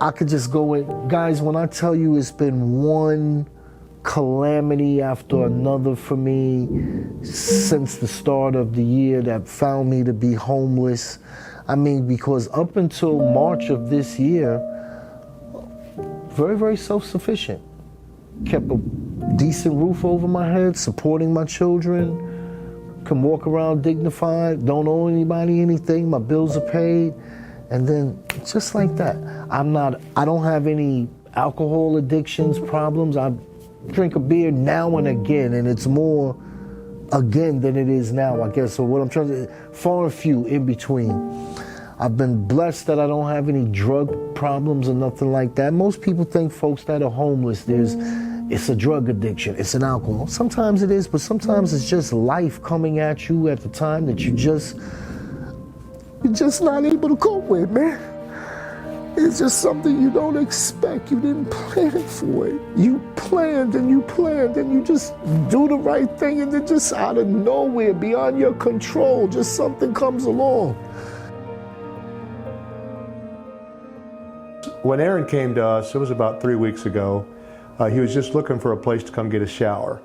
I could just go in. Guys, when I tell you it's been one calamity after another for me since the start of the year that found me to be homeless. I mean, because up until March of this year, very, very self-sufficient. Kept a decent roof over my head, supporting my children, can walk around dignified, don't owe anybody anything, my bills are paid. And then just like that, I don't have any alcohol addictions, problems. I drink a beer now and again, and it's more again than it is now, I guess. So what I'm trying to, far and few in between. I've been blessed that I don't have any drug problems or nothing like that. Most people think folks that are homeless, it's a drug addiction, it's an alcohol. Sometimes it is, but sometimes it's just life coming at you at the time that you're just not able to cope with, man. It's just something you don't expect. You didn't plan for it. You planned and you just do the right thing, and then just out of nowhere, beyond your control, just something comes along. When Aaron came to us, it was about 3 weeks ago, he was just looking for a place to come get a shower.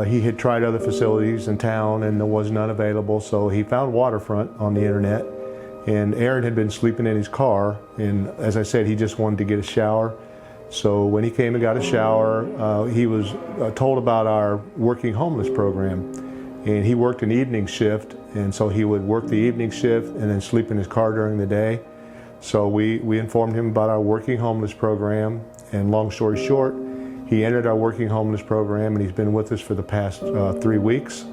He had tried other facilities in town and there was none available, so he found Waterfront on the internet. And Aaron had been sleeping in his car, and as I said, he just wanted to get a shower. So when he came and got a shower, he was told about our working homeless program. And he worked an evening shift, and so he would work the evening shift and then sleep in his car during the day. So we informed him about our working homeless program, and long story short, he entered our working homeless program, and he's been with us for the past 3 weeks.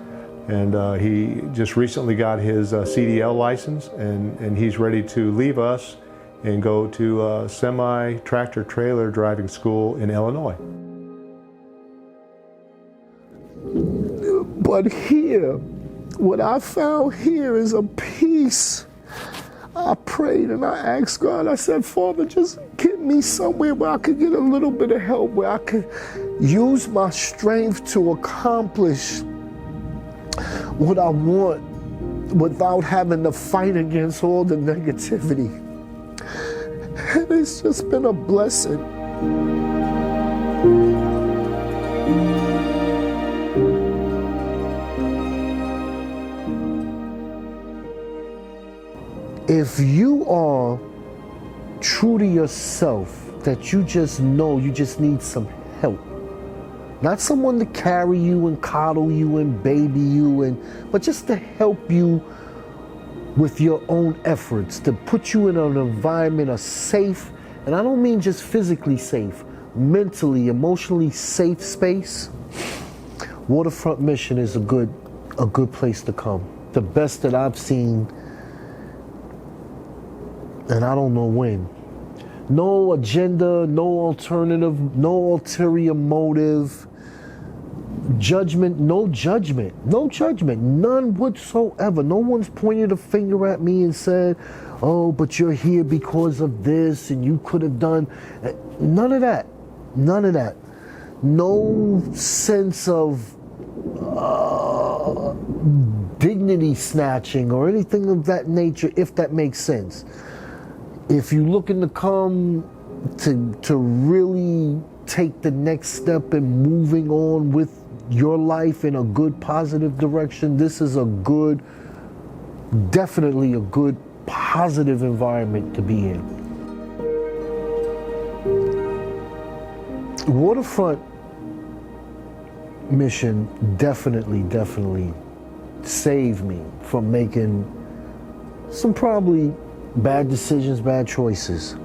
And he just recently got his CDL license, and he's ready to leave us and go to semi-tractor trailer driving school in Illinois. But here, what I found here is a peace. I prayed and I asked God, I said, Father, just get me somewhere where I could get a little bit of help, where I could use my strength to accomplish what I want without having to fight against all the negativity. And it's just been a blessing. If you are true to yourself, that you just know you just need some help, not someone to carry you and coddle you and baby you, but just to help you with your own efforts, to put you in an environment, a safe, and I don't mean just physically safe, mentally, emotionally safe space, Waterfront Mission is a good place to come. The best that I've seen, and I don't know when. No agenda, no alternative, no ulterior motive. Judgment, none whatsoever. No one's pointed a finger at me and said, oh, but you're here because of this and you could have done. None of that. No sense of dignity snatching or anything of that nature, if that makes sense. If you're looking to come to really take the next step in moving on with your life in a good, positive direction, this is definitely a good, positive environment to be in. Waterfront Mission definitely saved me from making some probably bad decisions, bad choices.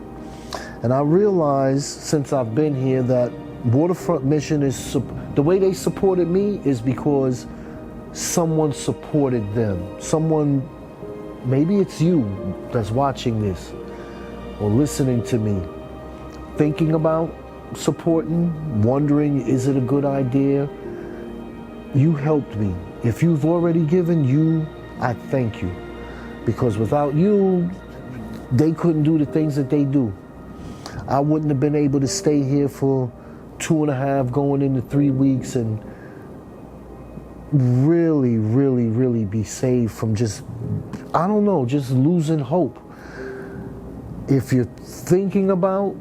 And I realized since I've been here that Waterfront Mission is, the way they supported me is because someone supported them. Someone, maybe it's you that's watching this or listening to me, thinking about supporting, wondering, is it a good idea? You helped me. If you've already given, I thank you. Because without you, they couldn't do the things that they do. I wouldn't have been able to stay here for 2.5 going into 3 weeks and really be saved from just, I don't know, just losing hope. If you're thinking about,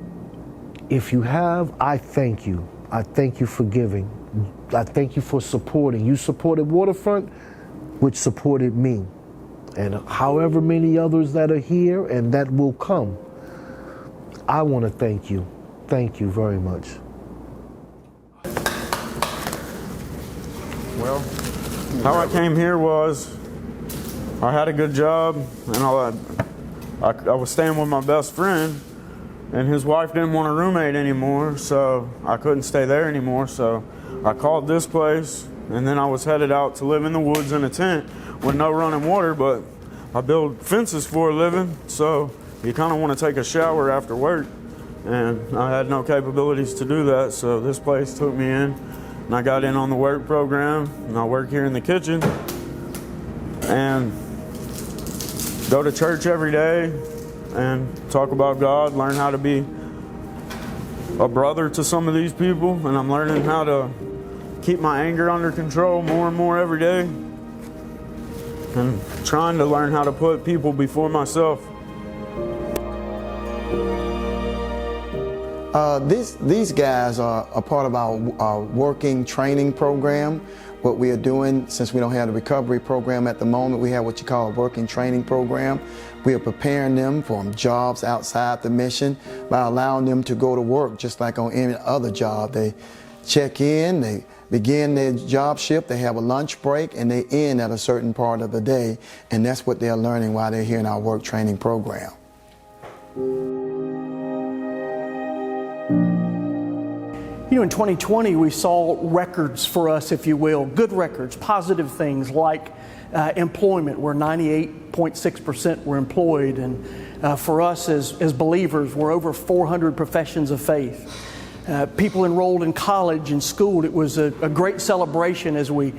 if you have, I thank you. I thank you for giving. I thank you for supporting. You supported Waterfront, which supported me. And however many others that are here and that will come, I want to thank you. Thank you very much. Well, how I came here was I had a good job, and I was staying with my best friend, and his wife didn't want a roommate anymore, so I couldn't stay there anymore. So I called this place, and then I was headed out to live in the woods in a tent with no running water, but I build fences for a living, so you kind of want to take a shower after work, and I had no capabilities to do that, so this place took me in, and I got in on the work program, and I work here in the kitchen, and go to church every day, and talk about God, learn how to be a brother to some of these people, and I'm learning how to keep my anger under control more and more every day, and trying to learn how to put people before myself. These guys are a part of our working training program. What we are doing, since we don't have the recovery program at the moment, we have what you call a working training program. We are preparing them for jobs outside the mission by allowing them to go to work just like on any other job. They check in, they begin their job shift, they have a lunch break, and they end at a certain part of the day, and that's what they're learning while they're here in our work training program. You know, in 2020, we saw records for us, if you will, good records, positive things like employment, where 98.6% were employed. And for us as believers, we're over 400 professions of faith. People enrolled in college and school. It was a great celebration as we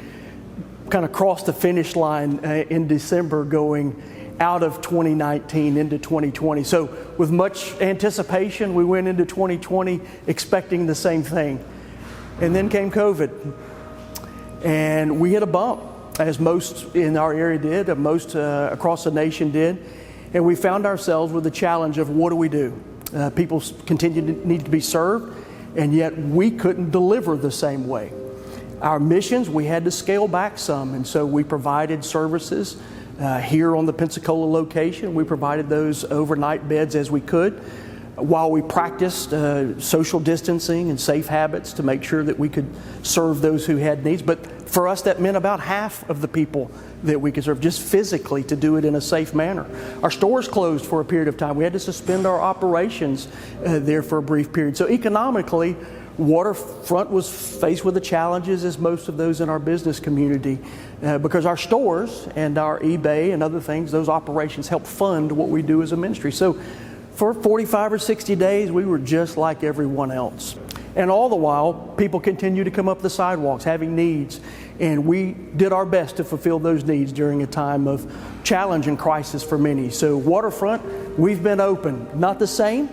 kind of crossed the finish line in December, going out of 2019 into 2020. So with much anticipation, we went into 2020 expecting the same thing. And then came COVID. And we hit a bump, as most in our area did, most across the nation did. And we found ourselves with the challenge of what do we do? People continue to need to be served, and yet we couldn't deliver the same way. Our missions, we had to scale back some, and so we provided services here on the Pensacola location. We provided those overnight beds as we could, while we practiced social distancing and safe habits to make sure that we could serve those who had needs. But for us, that meant about half of the people that we could serve, just physically, to do it in a safe manner. Our stores closed for a period of time. We had to suspend our operations there for a brief period. So economically, Waterfront was faced with the challenges as most of those in our business community, because our stores and our eBay and other things, those operations help fund what we do as a ministry. So for 45 or 60 days, we were just like everyone else. And all the while, people continue to come up the sidewalks having needs, and we did our best to fulfill those needs during a time of challenge and crisis for many. So Waterfront, we've been open, not the same,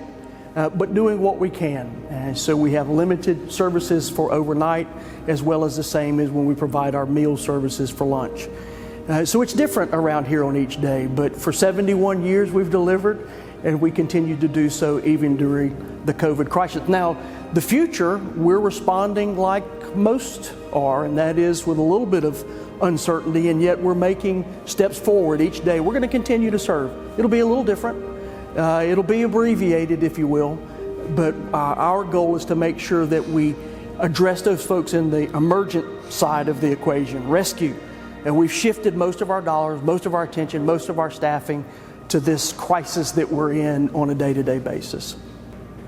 but doing what we can. And so we have limited services for overnight, as well as the same as when we provide our meal services for lunch. So it's different around here on each day, but for 71 years we've delivered, and we continue to do so even during the COVID crisis. Now, the future, we're responding like most are, and that is with a little bit of uncertainty, and yet we're making steps forward each day. We're going to continue to serve. It'll be a little different. It'll be abbreviated, if you will, but our goal is to make sure that we address those folks in the emergent side of the equation, rescue. And we've shifted most of our dollars, most of our attention, most of our staffing to this crisis that we're in on a day-to-day basis.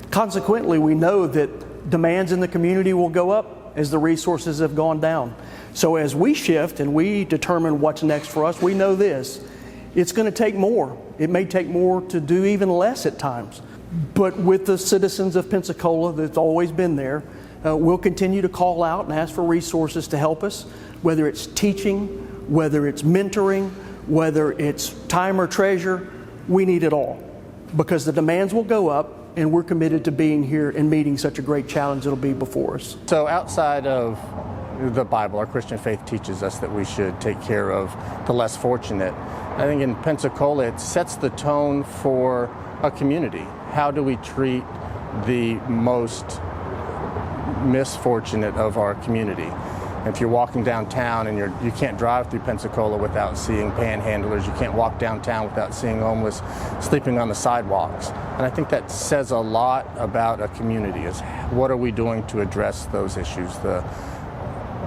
Consequently, we know that demands in the community will go up as the resources have gone down. So as we shift and we determine what's next for us, we know this. It's going to take more. It may take more to do even less at times. But with the citizens of Pensacola that's always been there, we'll continue to call out and ask for resources to help us, whether it's teaching, whether it's mentoring, whether it's time or treasure. We need it all, because the demands will go up, and we're committed to being here and meeting such a great challenge that'll be before us. So outside of the Bible, our Christian faith teaches us that we should take care of the less fortunate. I think in Pensacola, it sets the tone for a community. How do we treat the most misfortunate of our community? If you're walking downtown and you can't drive through Pensacola without seeing panhandlers, you can't walk downtown without seeing homeless sleeping on the sidewalks. And I think that says a lot about a community, is what are we doing to address those issues? The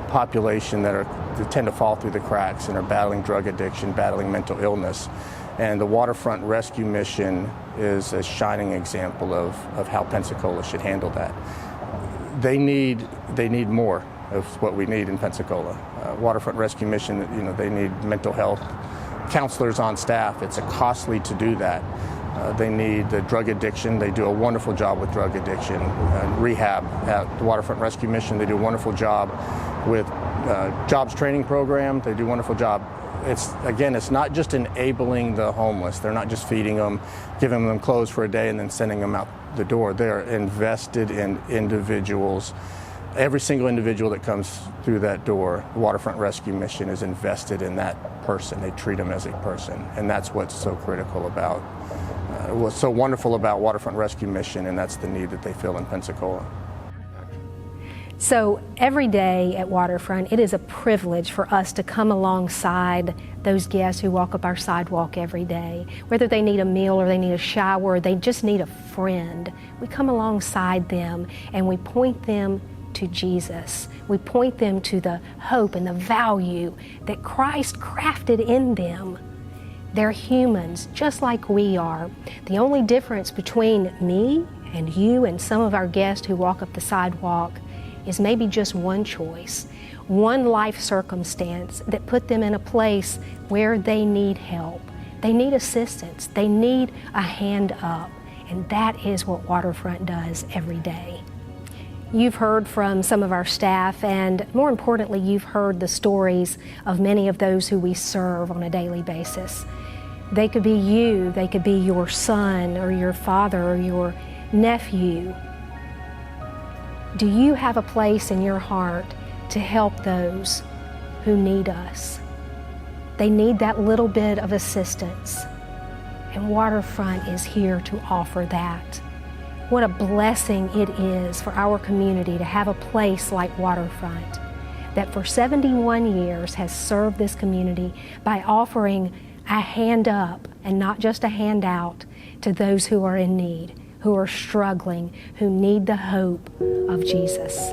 population that tend to fall through the cracks and are battling drug addiction, battling mental illness. And the Waterfront Rescue Mission is a shining example of how Pensacola should handle that. They need more of what we need in Pensacola. Waterfront Rescue Mission, they need mental health counselors on staff. It's costly to do that. They need the drug addiction. They do a wonderful job with drug addiction and rehab at the Waterfront Rescue Mission. They do a wonderful job with jobs training program. They do a wonderful job. It's not just enabling the homeless. They're not just feeding them, giving them clothes for a day and then sending them out the door. They're invested in individuals. Every single individual that comes through that door, the Waterfront Rescue Mission is invested in that person. They treat them as a person, and that's what's so critical about, what's so wonderful about Waterfront Rescue Mission, and that's the need that they feel in Pensacola. So every day at Waterfront, it is a privilege for us to come alongside those guests who walk up our sidewalk every day. Whether they need a meal or they need a shower or they just need a friend, we come alongside them and we point them to Jesus. We point them to the hope and the value that Christ crafted in them. They're humans just like we are. The only difference between me and you and some of our guests who walk up the sidewalk is maybe just one choice, one life circumstance that put them in a place where they need help. They need assistance. They need a hand up. And that is what Waterfront does every day. You've heard from some of our staff, and more importantly, you've heard the stories of many of those who we serve on a daily basis. They could be you, they could be your son or your father or your nephew. Do you have a place in your heart to help those who need us? They need that little bit of assistance, and Waterfront is here to offer that. What a blessing it is for our community to have a place like Waterfront that for 71 years has served this community by offering a hand up and not just a hand out to those who are in need, who are struggling, who need the hope of Jesus.